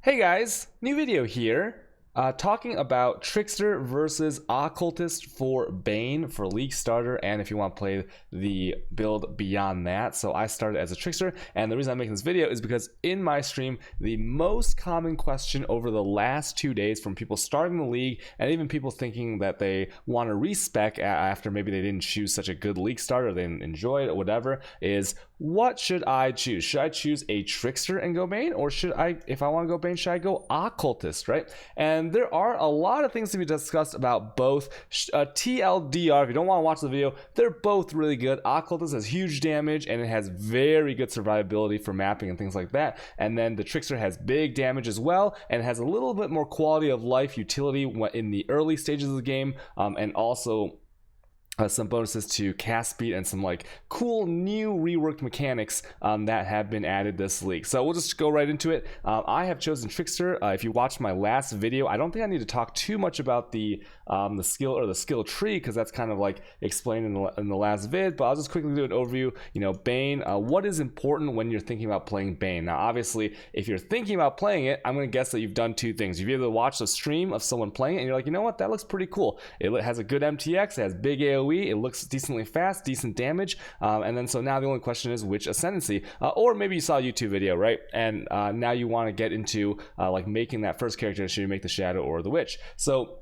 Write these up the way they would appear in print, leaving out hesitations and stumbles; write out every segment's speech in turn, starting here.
Hey guys, new video here. Talking about Trickster versus Occultist for Bane for League Starter, and if you want to play the build beyond that. So I started as a Trickster, and the reason I'm making this video is because in my stream, the most common question over the last 2 days from people starting the league, and even people thinking that they want to respec after maybe they didn't choose such a good League Starter, they didn't enjoy it or whatever, is what should I choose? Should I choose a Trickster and go Bane, or should I, if I want to go Bane, should I go Occultist, right? And there are a lot of things to be discussed about both. TLDR, if you don't want to watch the video, they're both really good. Occultist has huge damage and it has very good survivability for mapping and things like that. And then the Trickster has big damage as well and has a little bit more quality of life utility in the early stages of the game, and also some bonuses to cast speed and some like cool new reworked mechanics that have been added this league. So we'll just go right into it. I have chosen Trickster. If you watched my last video, I don't think I need to talk too much about the skill or the skill tree, because that's kind of like explained in the last vid, but I'll just quickly do an overview. You know, Bane, what is important when you're thinking about playing Bane? Now obviously if you're thinking about playing it, I'm going to guess that you've done two things. You've either watched a stream of someone playing it and you're like, you know what, that looks pretty cool. It has a good MTX, it has big AoE, it looks decently fast, decent damage, and then so now the only question is which ascendancy, or maybe you saw a YouTube video, right, and now you want to get into like making that first character. Should you make the Shadow or the Witch? So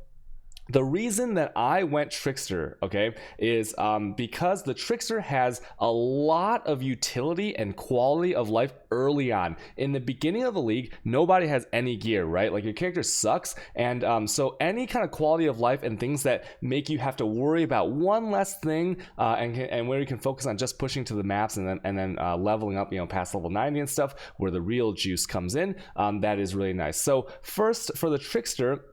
the reason that I went Trickster, okay, is because the Trickster has a lot of utility and quality of life early on. In the beginning of the league, nobody has any gear, right? Like your character sucks, and so any kind of quality of life and things that make you have to worry about one less thing, and where you can focus on just pushing to the maps and then leveling up, you know, past level 90 and stuff, where the real juice comes in. That is really nice. So first, for the Trickster,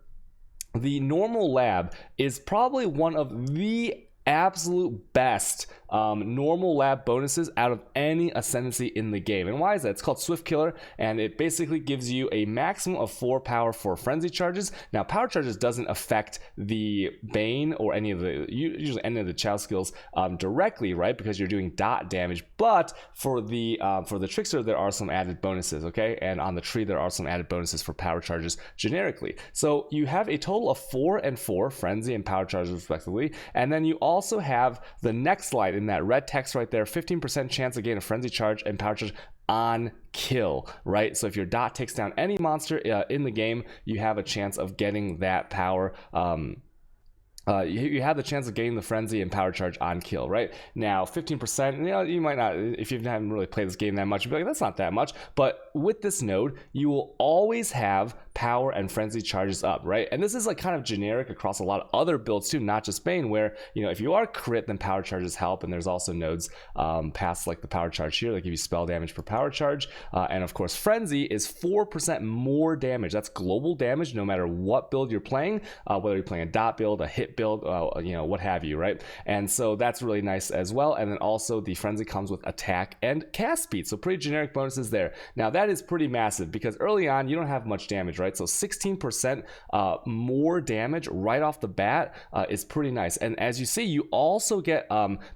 the normal lab is probably one of the absolute best normal lab bonuses out of any ascendancy in the game. And why is that? It's called Swift Killer, and it basically gives you a maximum of 4 power for frenzy charges. Now power charges doesn't affect the Bane or any of the usually any of the Chow skills directly, right, because you're doing dot damage. But for the Trickster, there are some added bonuses, okay, and on the tree there are some added bonuses for power charges generically. So you have a total of 4 and 4 frenzy and power charges respectively, and then you also have the next slide in that red text right there, 15% chance to gain a frenzy charge and power charge on kill, right? So if your dot takes down any monster in the game, you have a chance of getting that power. You have the chance of getting the frenzy and power charge on kill, right? Now 15%, you know, you might not, if you haven't really played this game that much, you'd be like, that's not that much. But with this node, you will always have power and frenzy charges up, right? And this is like kind of generic across a lot of other builds too, not just Bane, where, you know, if you are crit, then power charges help. And there's also nodes past like the power charge here, like give you spell damage per power charge. And of course, frenzy is 4% more damage. That's global damage no matter what build you're playing, whether you're playing a dot build, a hit build, you know, what have you, right? And so that's really nice as well. And then also the frenzy comes with attack and cast speed, so pretty generic bonuses there. Now that is pretty massive because early on you don't have much damage, right? So 16% more damage right off the bat is pretty nice. And as you see, you also get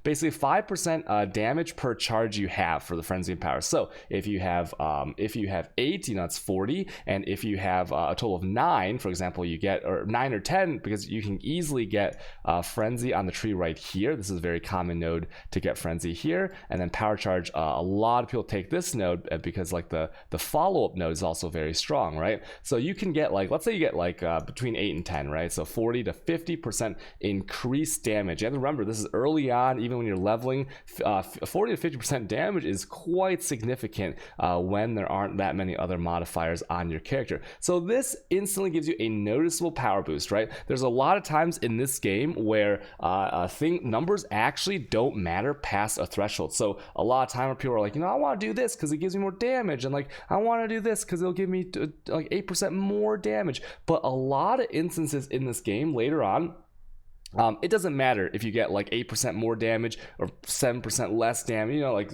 basically 5% damage per charge you have for the frenzy and power. So if you have 8, you know, it's 40, and if you have a total of 9, for example, you get, or 9 or 10, because you can easily get frenzy on the tree right here. This is a very common node to get frenzy here, and then power charge. A lot of people take this node because like the follow-up node is also very strong, right? So you can get like, let's say you get like between 8 and 10, right? So 40 to 50% increased damage. You have to remember, this is early on. Even when you're leveling, 40 to 50% damage is quite significant when there aren't that many other modifiers on your character. So this instantly gives you a noticeable power boost, right? There's a lot of times in this game where numbers actually don't matter past a threshold. So a lot of time where people are like, you know, I want to do this because it gives me more damage, and like I want to do this because it'll give me like 8% more damage. But a lot of instances in this game later on, it doesn't matter if you get like 8% more damage or 7% less damage, you know, like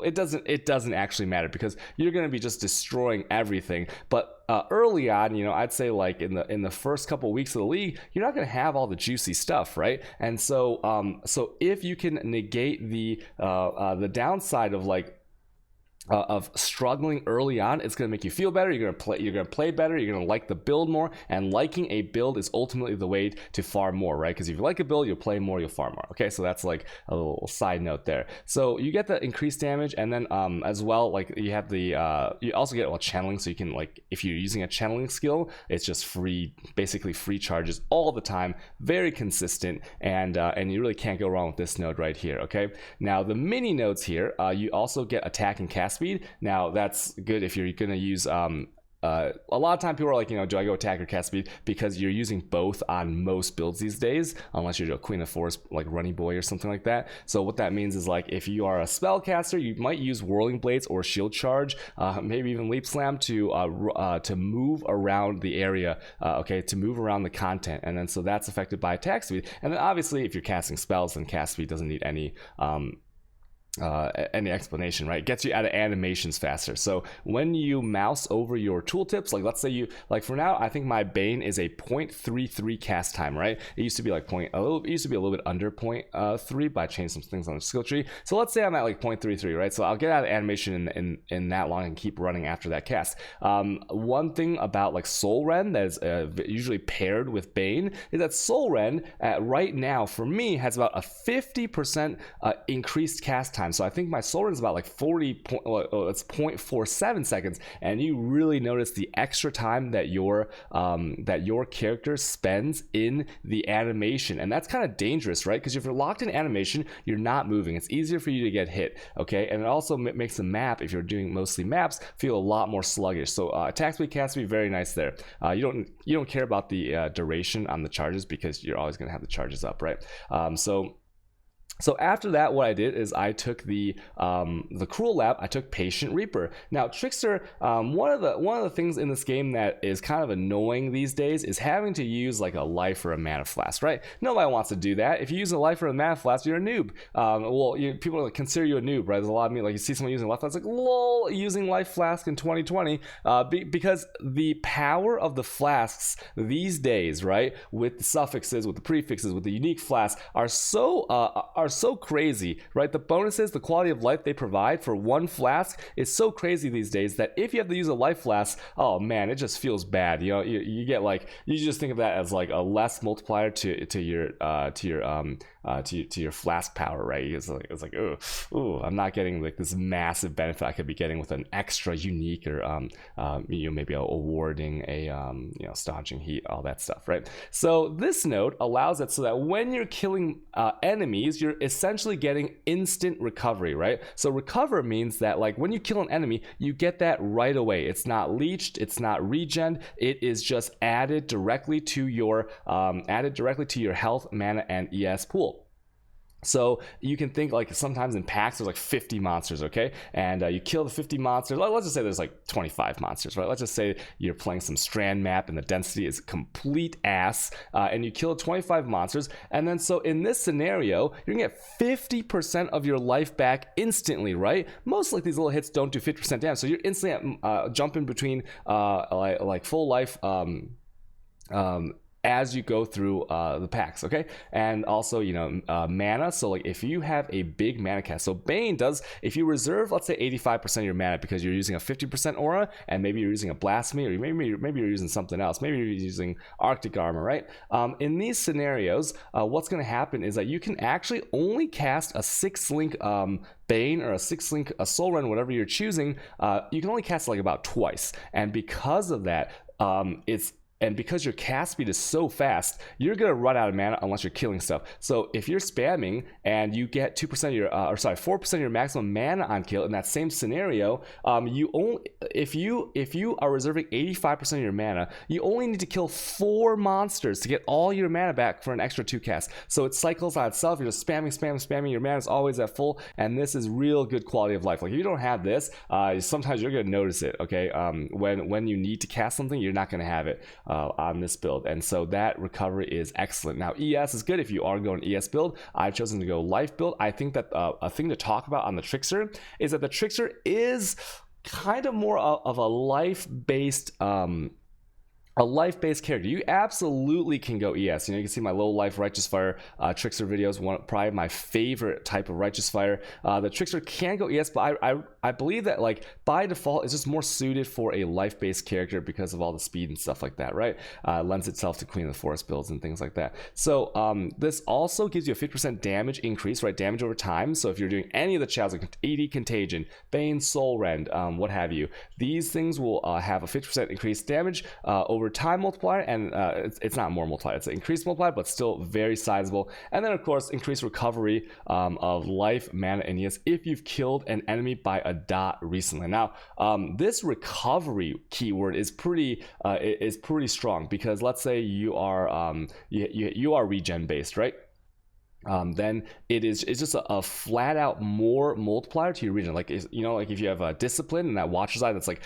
it doesn't actually matter, because you're going to be just destroying everything. But early on, you know, I'd say like in the first couple weeks of the league, you're not going to have all the juicy stuff, right? And so so if you can negate the downside of like of struggling early on. It's going to make you feel better. You're going to play better. You're going to like the build more, and liking a build is ultimately the way to farm more, right? Because if you like a build, you'll play more, you'll farm more. Okay, so that's like a little side note there. So you get the increased damage, and then as well, like you have the you also get channeling. So you can, like, if you're using a channeling skill, it's just free, basically free charges all the time, very consistent, and you really can't go wrong with this node right here. Okay, now the mini nodes here, you also get attack and cast speed. Now that's good if you're going to use a lot of time people are like, do I go attack or cast speed? Because you're using both on most builds these days, unless you're a Queen of Force like Runny Boy or something like that. So what that means is, like, if you are a spellcaster, you might use Whirling Blades or Shield Charge, maybe even Leap Slam to move around the area, okay, to move around the content, and then so that's affected by attack speed. And then obviously if you're casting spells, then cast speed doesn't need any explanation, right? It gets you out of animations faster. So when you mouse over your tooltips, like let's say you, like for now, I think my bane is a 0.33 cast time, right? It used to be like it used to be a little bit under 0.3, but I changed some things on the skill tree. So let's say I'm at like 0.33, right? So I'll get out of animation in that long and keep running after that cast. One thing about like soulrend that is usually paired with bane is that soulrend right now for me has about a 50% increased cast time. So I think my soulrend is about like 0.47 seconds, and you really notice the extra time that your character spends in the animation, and that's kind of dangerous, right? Because if you're locked in animation, you're not moving. It's easier for you to get hit, okay? And it also makes the map, if you're doing mostly maps, feel a lot more sluggish. So attack speed, cast speed, very nice there. You don't care about the duration on the charges because you're always going to have the charges up, right? So after that, what I did is I took the Cruel Lab. I took Patient Reaper. Now Trickster, one of the things in this game that is kind of annoying these days is having to use like a life or a mana flask, right? Nobody wants to do that. If you use a life or a mana flask, you're a noob. People like, consider you a noob, right? There's a lot of me, like you see someone using a life flask, like lol, using life flask in 2020, because the power of the flasks these days, right, with the suffixes, with the prefixes, with the unique flasks, are so crazy, right? The bonuses, the quality of life they provide for one flask is so crazy these days that if you have to use a life flask, oh man, it just feels bad. You get like, you just think of that as like a less multiplier to your flask power, right? It's like oh, I'm not getting like this massive benefit I could be getting with an extra unique or maybe a warding, staunching heat, all that stuff, right? So this node allows it so that when you're killing enemies, you're essentially getting instant recovery, right? So recover means that like when you kill an enemy, you get that right away. It's not leached, it's not regen, it is just added directly to your health, mana, and ES pool. So you can think like sometimes in packs there's like 50 monsters, okay, and you kill the 50 monsters. Let's just say there's like 25 monsters, right? Let's just say you're playing some strand map and the density is complete ass, and you kill 25 monsters, and then so in this scenario you're gonna get 50% of your life back instantly, right? Most like these little hits don't do 50% damage, so you're instantly jumping between like full life as you go through the packs, okay? And also, mana. So like if you have a big mana cast, so Bane does, if you reserve, let's say 85% of your mana because you're using a 50% aura, and maybe you're using a blasphemy, or maybe you're using something else, maybe you're using Arctic armor, right? In these scenarios, what's going to happen is that you can actually only cast a 6-link Bane or a 6-link soulrend, whatever you're choosing. You can only cast like about twice, and because of that, and because your cast speed is so fast, you're gonna run out of mana unless you're killing stuff. So if you're spamming and you get 4% of your maximum mana on kill in that same scenario, if you are reserving 85% of your mana, you only need to kill 4 monsters to get all your mana back for an extra 2 casts. So it cycles on itself. You're just spamming. Your mana is always at full, and this is real good quality of life. Like if you don't have this, sometimes you're gonna notice it. Okay, when you need to cast something, you're not gonna have it on this build, and so that recovery is excellent. Now ES is good if you are going ES build. I've chosen to go life build. I think that a thing to talk about on the Trickster is that the Trickster is kind of more of a life based a life-based character, you absolutely can go ES. You know, you can see my low life Righteous Fire Trickster videos, probably my favorite type of Righteous Fire. The Trickster can go ES, but I believe that like by default it's just more suited for a life-based character because of all the speed and stuff like that, right? Lends itself to Queen of the Forest builds and things like that. So this also gives you a 50% damage increase, right? Damage over time. So if you're doing any of the challenges like 80 Contagion, Bane, Soulrend, what have you, these things will have a 50% increased damage over time multiplier, and it's not more multiplier, it's an increased multiplier, but still very sizable. And then of course increased recovery of life, mana, and ES if you've killed an enemy by a dot recently. Now this recovery keyword is pretty strong, because let's say you are you are regen based, right? Then it's just a flat out more multiplier to your regen. Like, you know, like if you have a discipline and that Watcher's Eye, that's like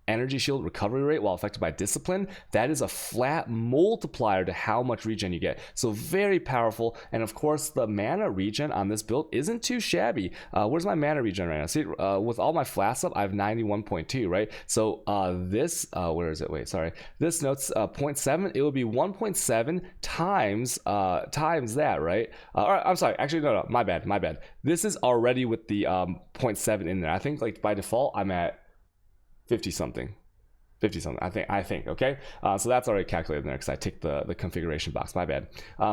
energy shield recovery rate while affected by discipline, that is a flat multiplier to how much regen you get. So very powerful. And of course the mana regen on this build isn't too shabby. Where's my mana regen right now? See, with all my flasks up, I have 91.2, right? So this where is it? Wait, sorry, this note's 0.7. It would be 1.7 times that, right? Or, I'm sorry, actually no, my bad. This is already with the 0.7 in there. I think like by default I'm at 50 something, I think. Okay, so that's already calculated in there because I ticked the configuration box, my bad.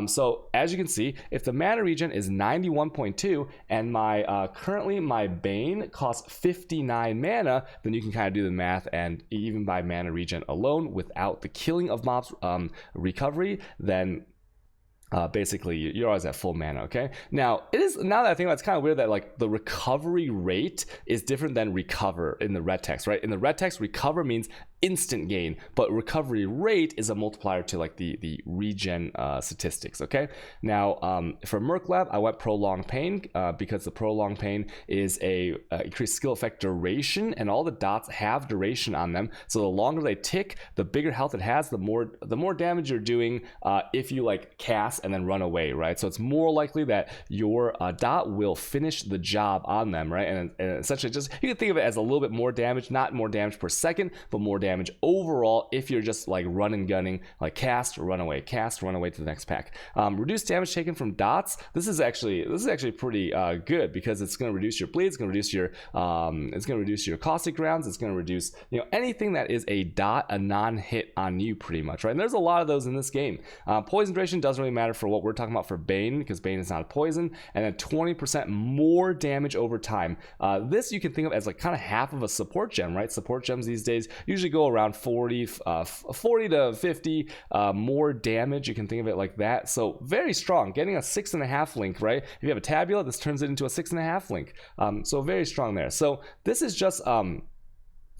So as you can see, if the mana regen is 91.2 and my currently my Bane costs 59 mana, then you can kind of do the math, and even by mana regen alone without the killing of mobs recovery, then basically you're always at full mana. Okay, now it is, now that I think about it, it's kind of weird that like the recovery rate is different than recover in the red text, right? In the red text, recover means instant gain, but recovery rate is a multiplier to like the regen statistics. Okay, now for Merc Lab I went prolonged pain because the prolonged pain is a increased skill effect duration, and all the dots have duration on them, so the longer they tick, the bigger health it has, the more damage you're doing if you like cast and then run away, right? So it's more likely that your dot will finish the job on them, right? And essentially just, you can think of it as a little bit more damage, not more damage per second, but more damage overall if you're just like run and gunning, like cast, run away to the next pack. Reduced damage taken from dots, this is actually pretty good, because it's going to reduce your bleed, it's going to reduce your caustic rounds, it's going to reduce, you know, anything that is a dot, a non-hit on you pretty much, right? And there's a lot of those in this game. Poison duration doesn't really matter for what we're talking about for Bane, because Bane is not a poison. And then 20% more damage over time. This you can think of as like kind of half of a support gem, right? Support gems these days usually go around 40 to 50 more damage. You can think of it like that. So very strong, getting a 6.5 link, right? If you have a tabula, this turns it into a 6.5 link. So very strong there. So this is just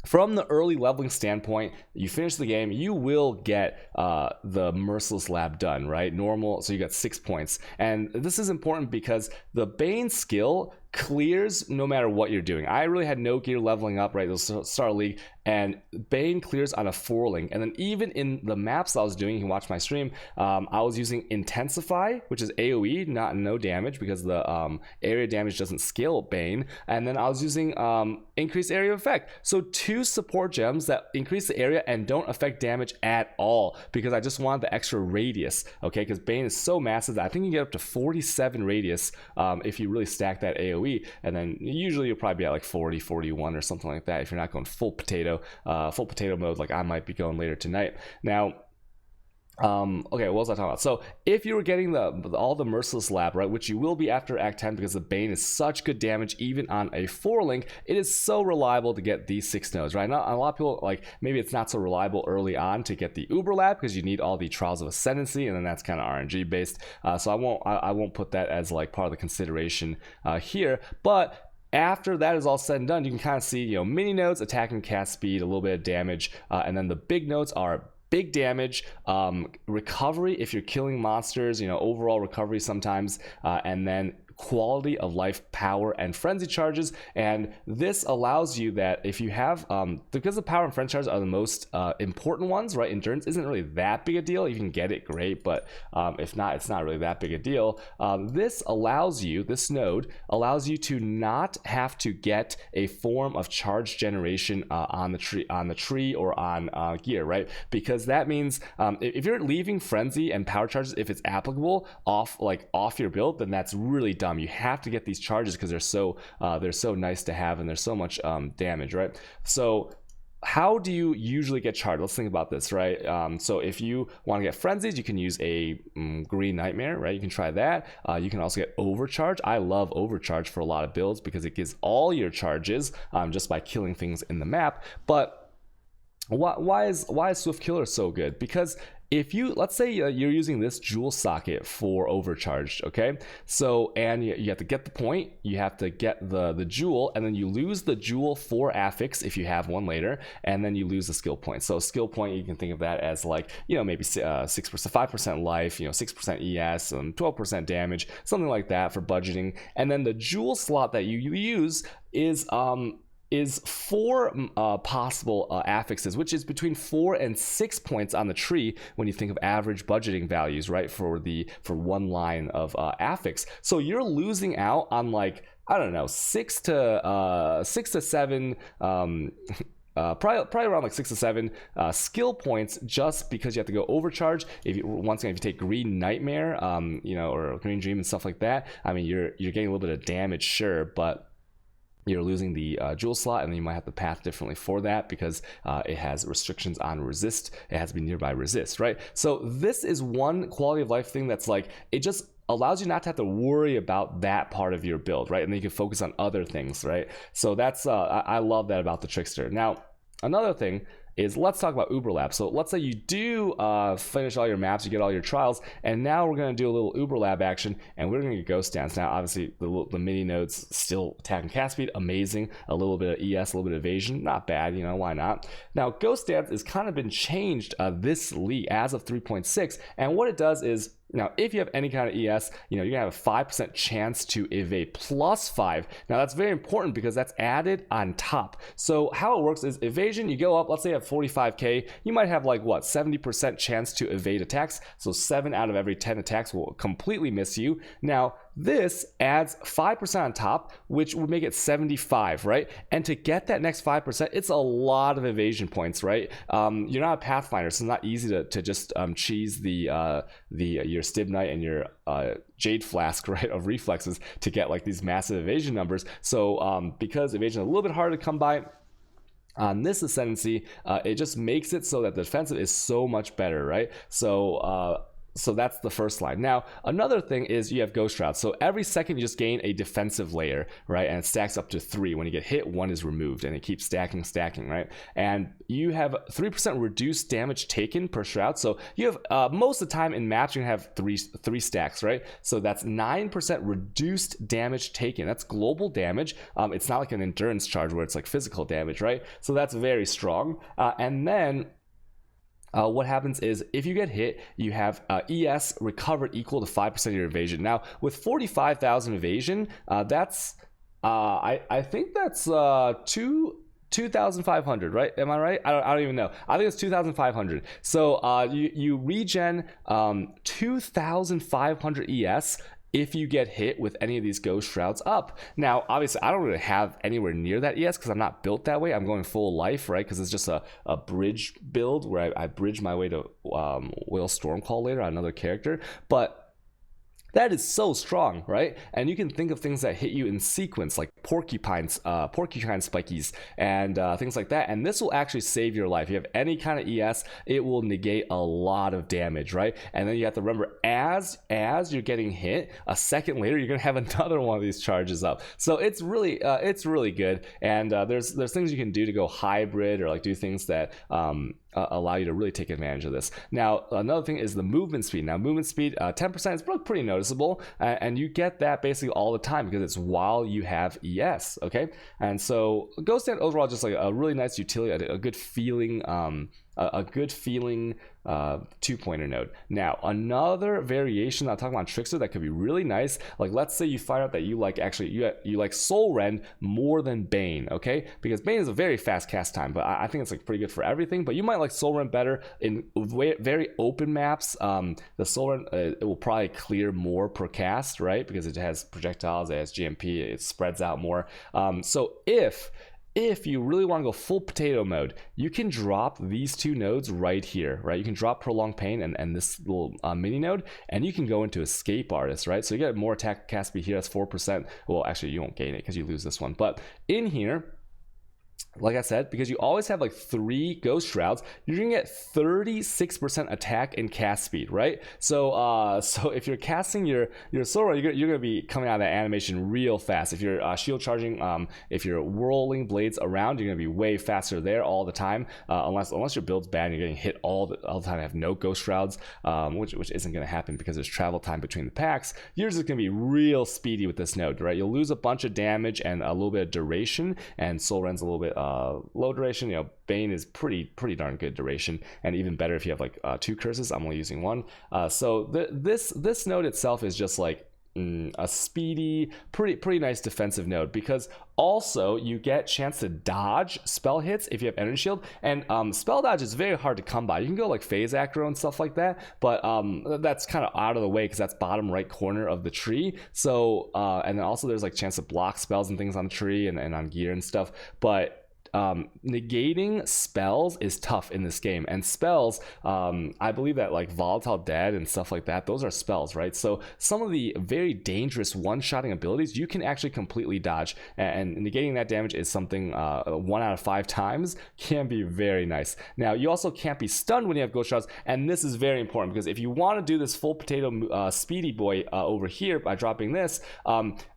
from the early leveling standpoint, you finish the game, you will get the Merciless Lab done, right? Normal, so you got 6 points. And this is important because the Bane skill clears no matter what you're doing. I really had no gear leveling up, right? It was Star League, and Bane clears on a 4-link. And then even in the maps I was doing, you can watch my stream, I was using Intensify, which is AoE, no damage, because the area damage doesn't scale Bane. And then I was using Increased Area Effect. So 2 support gems that increase the area and don't affect damage at all, because I just wanted the extra radius, okay? Because Bane is so massive that I think you can get up to 47 radius if you really stack that AoE. And then usually you'll probably be at like 40, 41 or something like that if you're not going full potato mode like I might be going later tonight. Now okay, what was I talking about? So if you were getting all the Merciless Lab, right, which you will be after Act 10, because the Bane is such good damage even on a 4-link, it is so reliable to get these 6 nodes, right? Now, a lot of people, like, maybe it's not so reliable early on to get the Uber Lab, because you need all the Trials of Ascendancy, and then that's kind of RNG based. So I won't put that as like part of the consideration here, but after that is all said and done, you can kind of see, you know, mini nodes, attacking cast speed, a little bit of damage, and then the big nodes are big damage, recovery if you're killing monsters, you know, overall recovery sometimes, and then quality of life, power, and frenzy charges. And this allows you that if you have, because the power and frenzy charges are the most important ones, right? Endurance isn't really that big a deal. If you can get it, great, but if not, it's not really that big a deal. This node allows you to not have to get a form of charge generation on the tree or on gear, right? Because that means if you're leaving frenzy and power charges, if it's applicable off your build, then that's really dumb. You have to get these charges because they're so nice to have and there's so much damage, right? So how do you usually get charged? Let's think about this, right? So if you want to get frenzies, you can use a green nightmare, right? You can try that. You can also get overcharge. I love overcharge for a lot of builds because it gives all your charges just by killing things in the map. But why is Swift Killer so good? Because if you, let's say you're using this jewel socket for overcharged, okay? So, and you have to get the point, you have to get the jewel, and then you lose the jewel for affix if you have one later, and then you lose the skill point. So skill point, you can think of that as like, maybe 6%, 5% life, 6% ES, 12% damage, something like that for budgeting. And then the jewel slot that you use is 4 possible affixes, which is between 4 and 6 points on the tree when you think of average budgeting values, right? For one line of affix. So you're losing out on like, I don't know, 6 to 7 probably around like 6 to 7 skill points just because you have to go overcharge. Once again, if you take Green Nightmare, or Green Dream and stuff like that, I mean, you're getting a little bit of damage, sure, but you're losing the jewel slot, and then you might have to path differently for that because it has restrictions on resist. It has to be nearby resist, right? So this is one quality of life thing that's like, it just allows you not to have to worry about that part of your build, right? And then you can focus on other things, right? So that's I love that about the Trickster. Now, another thing is, let's talk about Uber Lab. So let's say you do finish all your maps, you get all your trials, and now we're going to do a little Uber Lab action, and we're going to get Ghost Dance. Now, obviously, the mini nodes still attack and cast speed, amazing. A little bit of ES, a little bit of evasion, not bad, why not? Now, Ghost Dance has kind of been changed this league as of 3.6, and what it does is, now, if you have any kind of ES, you're going to have a 5% chance to evade +5. Now, that's very important because that's added on top. So how it works is evasion, you go up, let's say you have 45k, you might have like, 70% chance to evade attacks. So 7 out of every 10 attacks will completely miss you. Now, this adds 5% on top, which would make it 75, right? And to get that next 5%, it's a lot of evasion points, right? You're not a Pathfinder, so it's not easy to just cheese your Stib Knight and your Jade Flask, right, of reflexes to get like these massive evasion numbers. So because evasion is a little bit harder to come by, on this ascendancy, it just makes it so that the defensive is so much better, right? So that's the first line. Now, another thing is you have Ghost Shroud. So every second you just gain a defensive layer, right? And it stacks up to 3. When you get hit, 1 is removed, and it keeps stacking, right? And you have 3% reduced damage taken per shroud. So you have, most of the time in maps, you're gonna have three stacks, right? So that's 9% reduced damage taken. That's global damage. It's not like an endurance charge where it's like physical damage, right? So that's very strong. And then what happens is if you get hit, you have ES recovered equal to 5% of your evasion. Now, with 45,000 evasion, that's I think that's 2,500, right? Am I right? I don't even know. I think it's 2,500. So you regen 2,500 ES if you get hit with any of these Ghost Shrouds up. Now, obviously, I don't really have anywhere near that ES because I'm not built that way. I'm going full life, right? Because it's just a bridge build where I bridge my way to Will Stormcall later on another character. But that is so strong, right? And you can think of things that hit you in sequence, like porcupine spikies and things like that. And this will actually save your life. If you have any kind of ES, it will negate a lot of damage, right? And then you have to remember, as you're getting hit, a second later, you're gonna have another one of these charges up. So it's really good. And there's things you can do to go hybrid or like do things that allow you to really take advantage of this. Now, another thing is the movement speed. Now, movement speed, 10% is pretty noticeable, and you get that basically all the time because it's while you have ES, okay? And so Ghost Dance overall just like a really nice utility, a good feeling a good feeling 2-pointer node. Now, another variation I'm talking about Trickster that could be really nice, like let's say you find out that you like you like soulrend more than bane, okay? Because bane is a very fast cast time, but I think it's like pretty good for everything. But you might like soulrend better in very open maps. The soulrend it will probably clear more per cast, right? Because it has projectiles, it has GMP, it spreads out more. So if you really want to go full potato mode, you can drop these two nodes right here, right? You can drop Prolonged Pain and this little mini node, and you can go into Escape Artist, right? So you get more attack cast speed here, that's 4%. Well, actually, you won't gain it because you lose this one. But in here, like I said, because you always have like 3 Ghost Shrouds, you're gonna get 36% attack and cast speed, right? So so if you're casting your Sora, you're gonna be coming out of that animation real fast. If you're shield charging, if you're whirling blades around, you're gonna be way faster there all the time. Unless your build's bad and you're getting hit all the time and have no Ghost Shrouds, which isn't gonna happen because there's travel time between the packs. Yours is gonna be real speedy with this node, right? You'll lose a bunch of damage and a little bit of duration, and Soul Rend's a little bit low duration. Bane is pretty darn good duration, and even better if you have like 2 curses. I'm only using 1. So this node itself is just like a speedy, pretty nice defensive node, because also you get chance to dodge spell hits if you have energy shield, and spell dodge is very hard to come by. You can go like phase acro and stuff like that, but that's kind of out of the way because that's bottom right corner of the tree. So and then also there's like chance to block spells and things on the tree and on gear and stuff, but negating spells is tough in this game. And spells, I believe that like Volatile Dead and stuff like that, those are spells, right? So some of the very dangerous one-shotting abilities you can actually completely dodge, and negating that damage is something 1 out of 5 times can be very nice. Now you also can't be stunned when you have Ghost Shrouds, and this is very important, because if you want to do this full potato speedy boy over here by dropping this,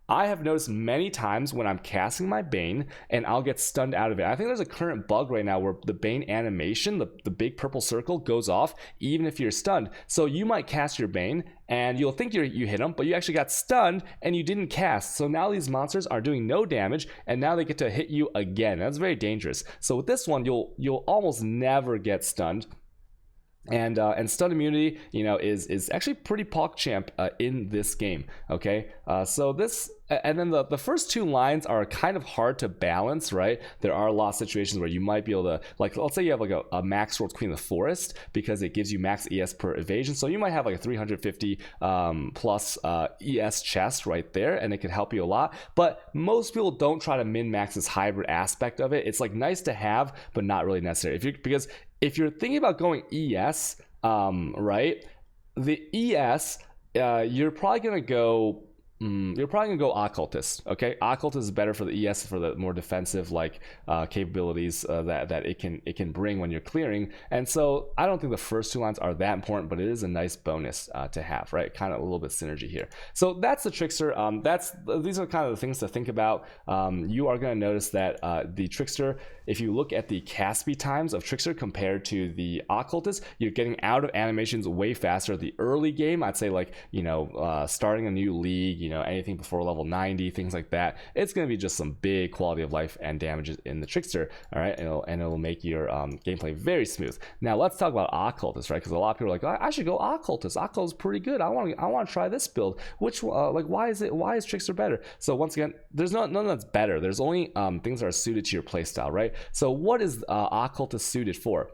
I have noticed many times when I'm casting my Bane and I'll get stunned out of it. I think there's a current bug right now where the Bane animation, the big purple circle, goes off even if you're stunned. So you might cast your Bane and you'll think you hit them, but you actually got stunned and you didn't cast. So now these monsters are doing no damage, and now they get to hit you again. That's very dangerous. So with this one, you'll almost never get stunned. And stun immunity, is actually pretty PogChamp in this game. Okay, so this, and then the first 2 lines are kind of hard to balance, right? There are a lot of situations where you might be able to, like, let's say you have like a max World Queen of the Forest, because it gives you max ES per evasion. So you might have like a 350 plus ES chest right there, and it could help you a lot. But most people don't try to min max this hybrid aspect of it. It's like nice to have, but not really necessary. Because if you're thinking about going ES, right, the ES, you're probably gonna go Occultist. Okay, Occultist is better for the ES, for the more defensive capabilities that it can bring when you're clearing. And so I don't think the first 2 lines are that important, but it is a nice bonus to have, right? Kind of a little bit synergy here. So that's the Trickster. These are kind of the things to think about. You are going to notice that the Trickster, if you look at the cast speed times of Trickster compared to the Occultist, you're getting out of animations way faster. The early game, I'd say starting a new league, anything before level 90, things like that, it's going to be just some big quality of life and damages in the Trickster, all right? And it'll make your gameplay very smooth. Now let's talk about Occultist, right? Because a lot of people are like, I should go Occultist. Occultist is pretty good. I want to try this build. Why is Trickster better? So once again, there's none that's better. There's only things that are suited to your playstyle, right? So what is Occultist suited for?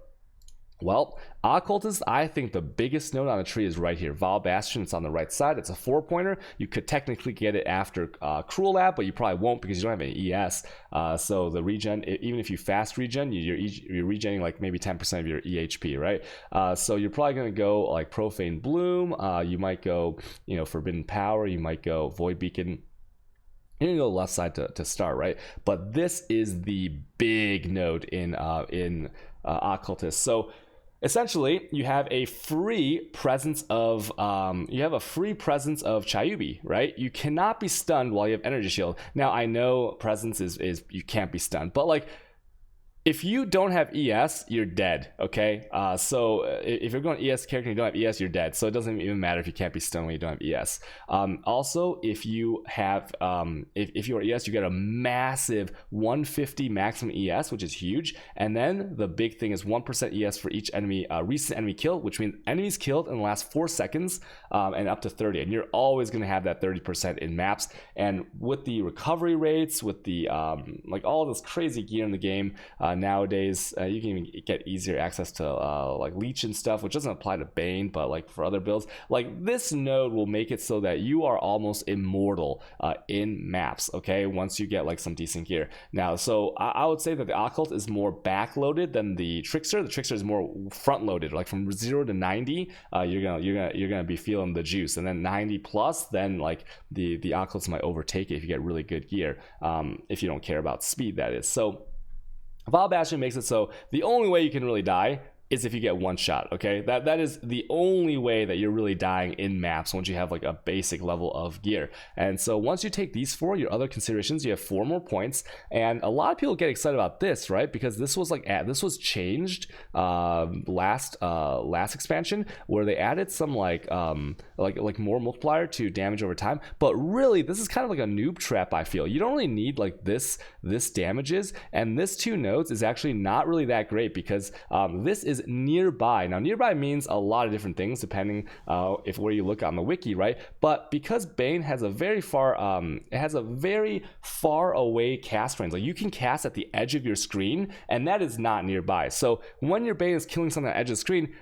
Well, Occultist, I think the biggest node on the tree is right here. Val Bastion, it's on the right side. It's a 4-pointer. You could technically get it after Cruel Lab, but you probably won't because you don't have any ES. So the regen, even if you fast regen, you're regenning like maybe 10% of your EHP, right? So you're probably going to go like Profane Bloom. You might go, Forbidden Power. You might go Void Beacon. You're gonna go left side to start, right? But this is the big node in Occultist. So essentially, you have a free presence of Chayubi, right? You cannot be stunned while you have energy shield. Now I know presence is you can't be stunned, but like, if you don't have ES, you're dead, okay? So if you're going ES character and you don't have ES, you're dead. So it doesn't even matter if you can't be stunned when you don't have ES. Also, if you have, if you are ES, you get a massive 150 maximum ES, which is huge. And then the big thing is 1% ES for each enemy, recent enemy kill, which means enemies killed in the last 4 seconds and up to 30. And you're always going to have that 30% in maps. And with the recovery rates, with the like all this crazy gear in the game, nowadays you can even get easier access to like leech and stuff, which doesn't apply to bane, but like for other builds, like this node will make it so that you are almost immortal in maps, okay, once you get like some decent gear. Now, so I would say that the occult is more backloaded than the trickster. The trickster is more front loaded, like from 0 to 90 you're gonna be feeling the juice, and then 90 plus, then like the occults might overtake it if you get really good gear, if you don't care about speed, that is. So Vile Bastion makes it so the only way you can really die is if you get one shot, okay? That is the only way that you're really dying in maps, once you have like a basic level of gear. And so once you take these 4, your other considerations, you have 4 more points. And a lot of people get excited about this, right? Because this was like this was changed last expansion, where they added some like more multiplier to damage over time. But really, this is kind of like a noob trap, I feel. You don't really need like this damages, and this 2 nodes is actually not really that great, because this is nearby. Now, nearby means a lot of different things depending if where you look on the wiki, right? But because Bane has a very far away cast range, like you can cast at the edge of your screen, and that is not nearby. So when your Bane is killing something at the edge of the screen,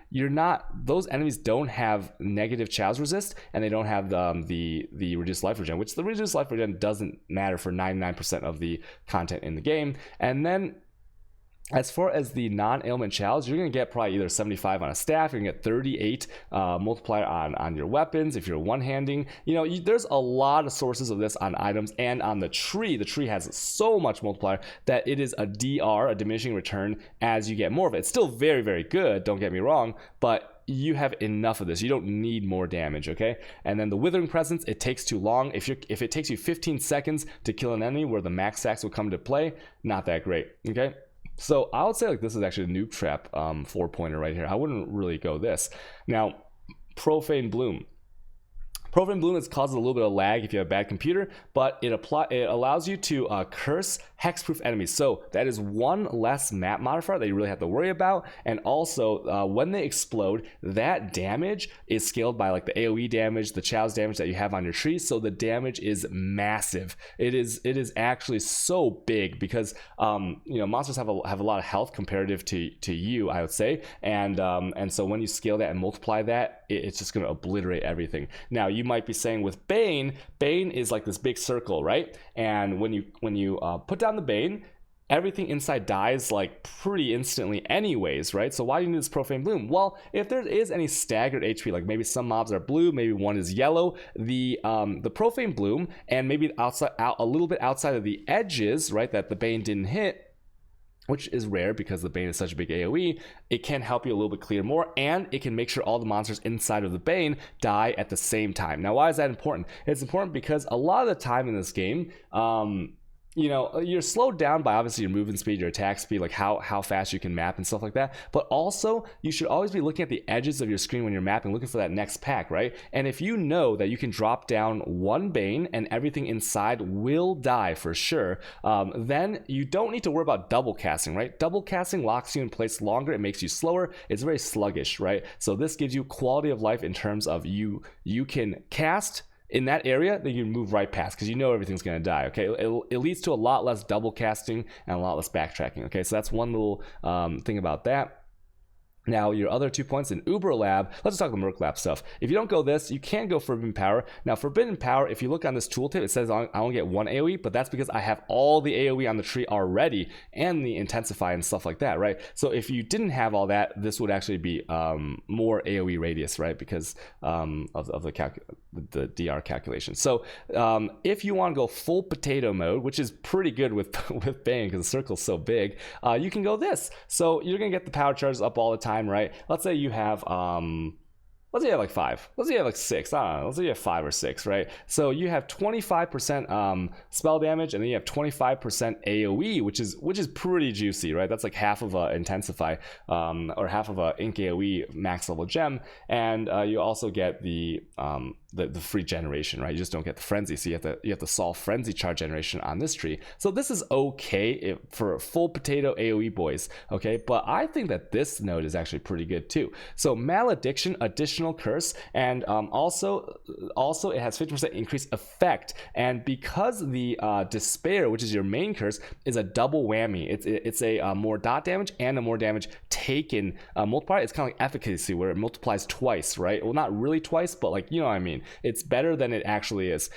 those enemies don't have negative Chow's resist, and they don't have the reduced life regen, which the reduced life regen doesn't matter for 99% of the content in the game. And then as far as the non-ailment chows, you're going to get probably either 75 on a staff, you're going to get 38 multiplier on your weapons if you're one-handing. You know, there's a lot of sources of this on items, and on the tree. The tree has so much multiplier that it is a DR, a diminishing return, as you get more of it. It's still very, very good, don't get me wrong, but you have enough of this. You don't need more damage, okay? And then the Withering Presence, it takes too long. If it takes you 15 seconds to kill an enemy where the max stacks will come to play, not that great, okay? So I would say like this is actually a noob trap 4-pointer right here. I wouldn't really go this. Now, Profane Bloom. Profane Bloom causes a little bit of lag if you have a bad computer, but it allows you to curse hexproof enemies. So that is 1 less map modifier that you really have to worry about. And also, when they explode, that damage is scaled by like the AoE damage, the Chow's damage that you have on your tree. So the damage is massive. It is actually so big because you know, monsters have a lot of health comparative to you, I would say. And so when you scale that and multiply that, it's just going to obliterate everything. Now, you might be saying with Bane is like this big circle, right? And when you put down the Bane, everything inside dies like pretty instantly anyways, right? So why do you need this Profane Bloom? Well, if there is any staggered HP, like maybe some mobs are blue, maybe one is yellow, the Profane Bloom, and maybe a little bit outside of the edges, right, that the Bane didn't hit, which is rare because the Bane is such a big AoE, it can help you a little bit clear more, and it can make sure all the monsters inside of the Bane die at the same time. Now, why is that important? It's important because a lot of the time in this game, you know, you're slowed down by obviously your movement speed, your attack speed, like how fast you can map and stuff like that. But also, you should always be looking at the edges of your screen when you're mapping, looking for that next pack, right? And if you know that you can drop down 1 Bane and everything inside will die for sure, then you don't need to worry about double casting, right? Double casting locks you in place longer. It makes you slower. It's very sluggish, right? So this gives you quality of life in terms of you can cast in that area, then you can move right past because you know everything's going to die, okay? It leads to a lot less double casting and a lot less backtracking, okay? So that's one little thing about that. Now, your other 2 points in Uber Lab, let's just talk the Merc Lab stuff. If you don't go this, you can go Forbidden Power. Now, Forbidden Power, if you look on this tooltip, it says I only get 1 AoE, but that's because I have all the AoE on the tree already and the Intensify and stuff like that, right? So if you didn't have all that, this would actually be more AoE radius, right? Because of the DR calculation. So if you want to go full potato mode, which is pretty good with Bane because the circle's so big, you can go this. So you're going to get the power charges up all the time, right? Let's say you have let's say you have like 5, let's say you have like 6, I don't know, let's say you have 5 or 6, right? So you have 25% spell damage, and then you have 25% AoE, which is pretty juicy, right? That's like half of a intensify, or half of a ink AoE max level gem, and you also get the free generation, right? You just don't get the frenzy, so you have to solve frenzy charge generation on this tree. So this is okay for full potato AoE boys, okay? But I think that this node is actually pretty good too. So malediction, additional curse, and also it has 50% increased effect. And because the despair, which is your main curse, is a double whammy. It's a more dot damage and a more damage taken multiplier. It's kind of like efficacy, where it multiplies twice, right? Well, not really twice, but like, you know what I mean. It's better than it actually is.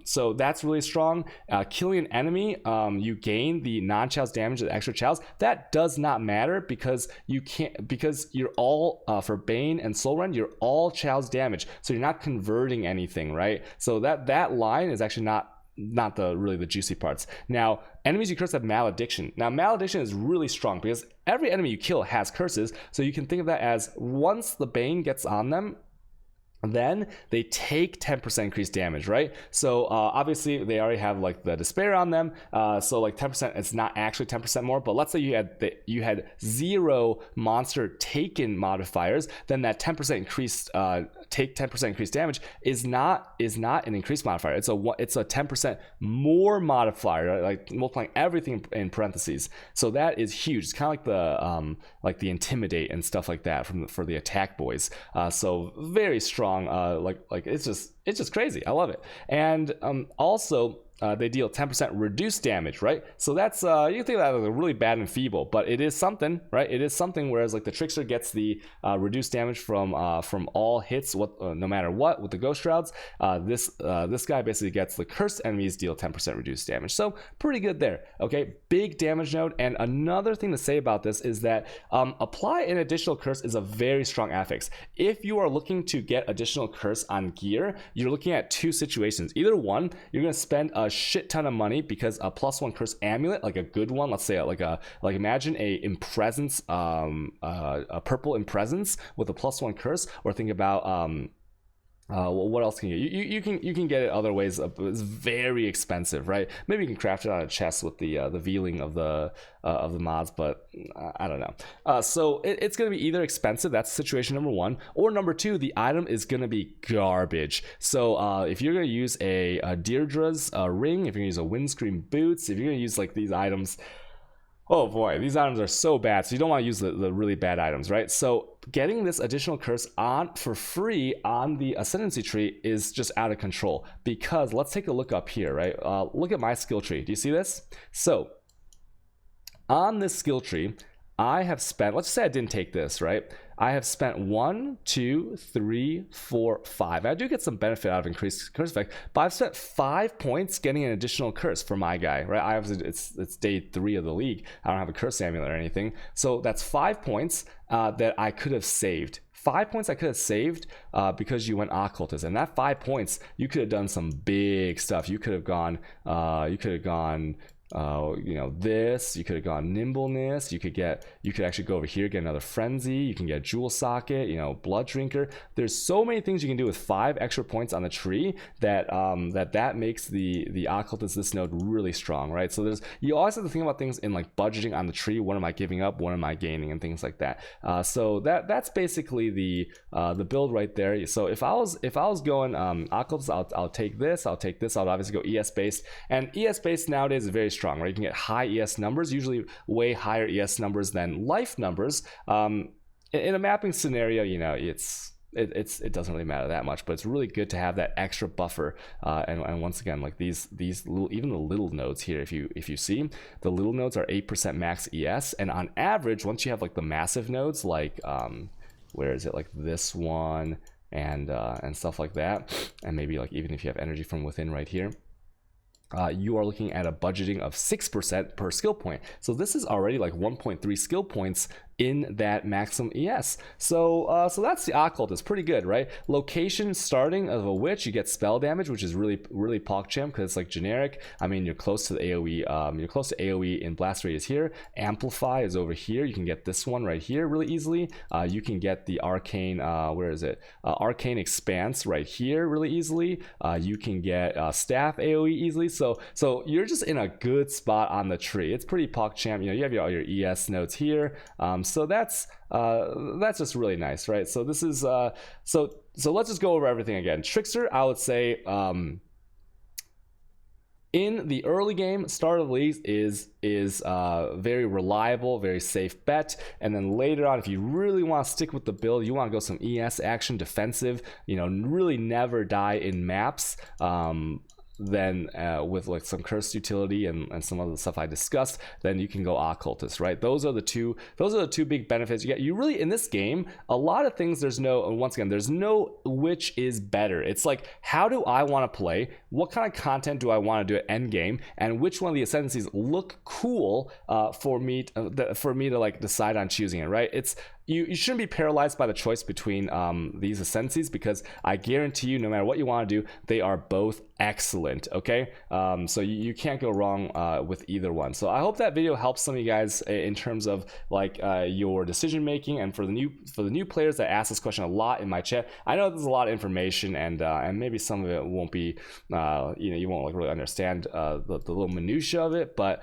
So that's really strong. Killing an enemy, you gain the non-chows damage of the extra chows. That does not matter because you're all for Bane and soulrend, you're all chows damage, so you're not converting anything, right? So that line is actually not really the juicy parts. Now, enemies you curse have malediction. Now, malediction is really strong because every enemy you kill has curses, so you can think of that as once the Bane gets on them, then they take 10% increased damage, right? So obviously they already have like the despair on them, so like 10%, it's not actually 10% more, but let's say you had 0 monster taken modifiers, then that 10% increased take 10% increased damage is not an increased modifier. It's a 10% more modifier, right? Like multiplying everything in parentheses. So that is huge. It's kind of like the intimidate and stuff like that for the attack boys. So very strong. Like it's just crazy. I love it. And also they deal 10% reduced damage, right? So that's you think that like really bad and feeble, but it is something, right? It is something. Whereas like the Trickster gets the reduced damage from all hits, no matter what, with the Ghost Shrouds. This guy basically gets the cursed enemies deal 10% reduced damage. So pretty good there. Okay, big damage node. And another thing to say about this is that apply an additional curse is a very strong affix. If you are looking to get additional curse on gear, you're looking at 2 situations. Either one, you're going to spend a shit ton of money because a +1 curse amulet, like a good one, let's say like imagine a impresence, a purple impresence with a +1 curse, or think about what else can you can get it other ways. It's very expensive, right? Maybe you can craft it on a chest with the veiling of the mods, but I don't know. So it's going to be either expensive, that's situation number 1, or number 2, the item is going to be garbage. So if you're going to use a Deirdre's ring, if you're going to use a windscreen boots, if you're going to use like these items, oh boy, these items are so bad. So you don't want to use the really bad items, right? So getting this additional curse on for free on the ascendancy tree is just out of control. Because let's take a look up here, right? Look at my skill tree. Do you see this? So on this skill tree, I have spent, let's say I didn't take this, right? I have spent 1, 2, 3, 4, 5. I do get some benefit out of increased curse effect, but I've spent 5 points getting an additional curse for my guy, right? It's day 3 of the league. I don't have a curse amulet or anything, so that's 5 points that I could have saved. 5 points I could have saved because you went Occultist, and that 5 points you could have done some big stuff. You could have gone. This, you could have gone nimbleness, you could actually go over here, get another frenzy, you can get jewel socket, blood drinker. There's so many things you can do with 5 extra points on the tree that makes the occultist, this node, really strong, right? So you always have to think about things in like budgeting on the tree. What am I giving up, what am I gaining, and things like that. So that's basically the build right there. So if I was going occultist, I'll take this, I'll obviously go ES based, and ES based nowadays is very strong, right? You can get high ES numbers, usually way higher ES numbers than life numbers. In a mapping scenario, it doesn't really matter that much, but it's really good to have that extra buffer. And once again, like these little, even the little nodes here, if you see, the little nodes are 8% max ES, and on average, once you have like the massive nodes, like where is it, like this one and stuff like that, and maybe like even if you have energy from within right here, you are looking at a budgeting of 6% per skill point. So this is already like 1.3 skill points in that maximum ES. So so that's the Occultist. Pretty good, right? Location starting of a witch, you get spell damage, which is really PogChamp because it's like generic. I mean, you're close to the AoE. You're close to AoE in blast radius here. Amplify is over here. You can get this one right here really easily. You can get the arcane. Where is it? Arcane expanse right here really easily. You can get staff AoE easily. So you're just in a good spot on the tree. It's pretty PogChamp. You know, you have all your ES nodes here. So that's just really nice, right? So this is so let's just go over everything again. Trickster, I would say in the early game, start of the leagues is very reliable, very safe bet. And then later on, if you really want to stick with the build, you want to go some ES action, defensive, you know, really never die in maps. Then with like some cursed utility and some other stuff I discussed, then you can go Occultist, right? Those are the two big benefits you get. You really, in this game, a lot of things, there's no, and once again, there's no which is better. It's like, how do I want to play? What kind of content do I want to do at end game? And which one of the ascendancies look cool for me to like decide on choosing it, right? It's, you shouldn't be paralyzed by the choice between these ascendancies, because I guarantee you, no matter what you want to do, they are both excellent, okay? So you can't go wrong with either one. So I hope that video helps some of you guys in terms of like your decision making. And for the new players that ask this question a lot in my chat, I know there's a lot of information, and maybe some of it won't be, you know, you won't like really understand the little minutia of it, but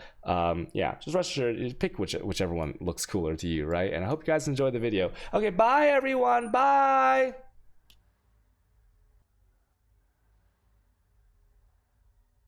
yeah, just rest assured, pick whichever one looks cooler to you, right? And I hope you guys enjoyed the video. Okay, bye everyone, bye.